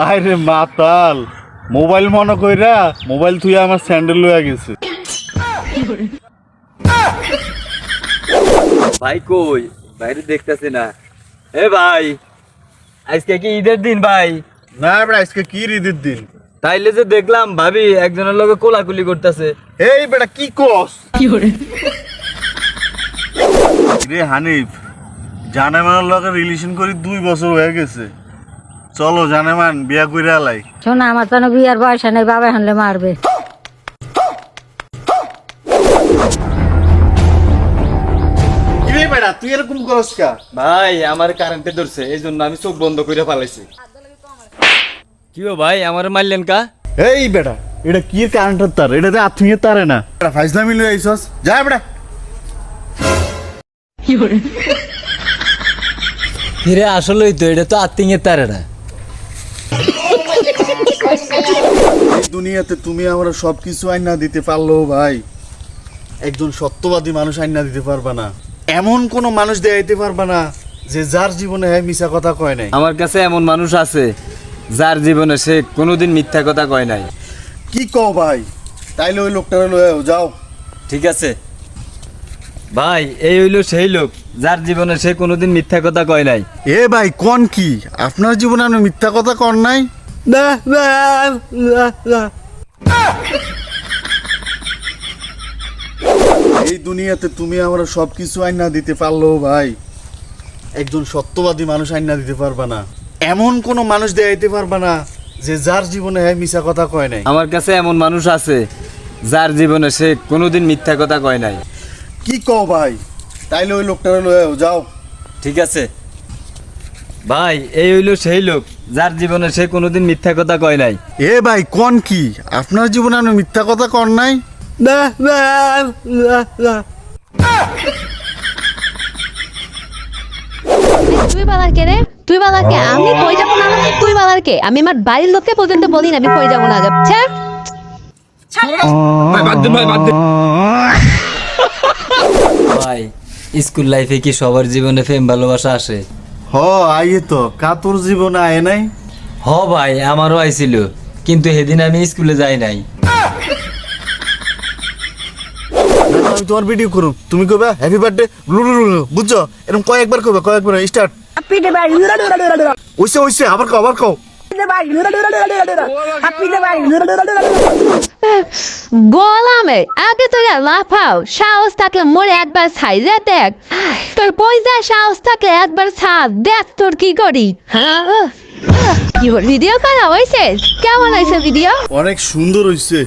আরে মাতাল মোবাইল মনে কইরা মোবাইল তুই আমার স্যান্ডেল লইয়া গেছে। ভাই কই বাইরে দেখতেছি না। এ ভাই আজকে কি ঈদের দিন ভাই? না বেটা আজকে কি ঈদের দিন? তাইলে যে দেখলাম ভাবি একজনের লগে কোলাকুলি করতেছে। এই বেটা কি কস? রে হানিফ জানেমানের লগে রিলেশন করি 2 বছর হয়ে গেছে। চলো জানেমান বিয়া কইরা আলাই। শোনা আমার তো বিয়ার বয়স নেই, বাবা হানলে মারবে। কিরে বেটা তুই এরকম করস কা? ভাই আমার কারেন্টে ধরছে এই জন্য আমি চোখ বন্ধ করে ফেলাইছি। কি ভাই আমার মারলেন কা? এই বেটা এটা কি কারেন্টের তার? এটাতে আত্মীয় তারে না। বেটা ফাইজলামি লই আইছস, যা বেটা। ফিরে আসলেই তো এটা তো আত্মীয়ের তারে না। এই দুনিয়াতে তুমি আমরা সবকিছু আইনা দিতে পারলো ভাই, একজন সত্যবাদী মানুষ আইনা দিতে পারবা না। এমন কোন মানুষ দেখাইতে পারবা না যে যার জীবনে হ্যাঁ মিছা কথা কয় নাই। আমার কাছে এমন মানুষ আছে যার জীবনে সে কোনোদিন মিথ্যা কথা কয় নাই। কি কও ভাই? তাইলে ওই লোকটারে লয়ে যাও। ঠিক আছে ভাই, এই হইলো সেই লোক যার জীবনে সে কোনোদিন মিথ্যা কথা কয় নাই। এ ভাই কোন কি আপনার জীবনে আপনি মিথ্যা কথা কর নাই? না না না। এই দুনিয়াতে তুমি আমরা সবকিছু আইনা দিতে পারলো ভাই, একজন সত্যবাদী মানুষ আইনা দিতে পারবা না। এমন কোন মানুষ দেখাইতে পারবা না যে যার জীবনে হ্যাঁ মিছা কথা কয় নাই। আমার কাছে এমন মানুষ আছে যার জীবনে সে কোনোদিন মিথ্যা কথা কয় নাই। কি কও ভাই? তাইলে ওই লোকটারে লয়ে যাও। ঠিক আছে ভাই, এই হইলো সেই লোক যার জীবনে সে কোনোদিন মিথ্যা কথা কয় নাই। এ ভাই কোন কি আপনার জীবনে আপনি মিথ্যা কথা কর নাই? না না না। তুই বালার কে রে? তুই বালার কে? আমি কই যাবো না? তুই বালার কে? আমি আমার বাড়ির লোককে পর্যন্ত বলি না আমি কই যাবো না। ভাই স্কুল লাইফে কি সবার জীবনে প্রেম ভালোবাসা আসে? হ আইয়ে তো কাতর জীবনে আয় নাই। হ ভাই আমারও আইছিল, কিন্তু সেদিন আমি স্কুলে যাই নাই। আমি তোমার ভিডিও করব, তুমি কইবা হ্যাপি বার্থডে বুঝছো? এরকম কয়েকবার কইবা, কয়েকবার স্টার্ট। ওইসে ওইসে আবার কও, আবার কও। গোলামে আগে তোর লাফাও, সাহস থাকলে মোরে একবার ছাইরে দেখ। তোর পয়সা সাহস থাকলে একবার ছাড় দেখ তোর কি করি। ভিডিও করা হয়েছে? কেমন হয়েছে ভিডিও? অনেক সুন্দর হইছে।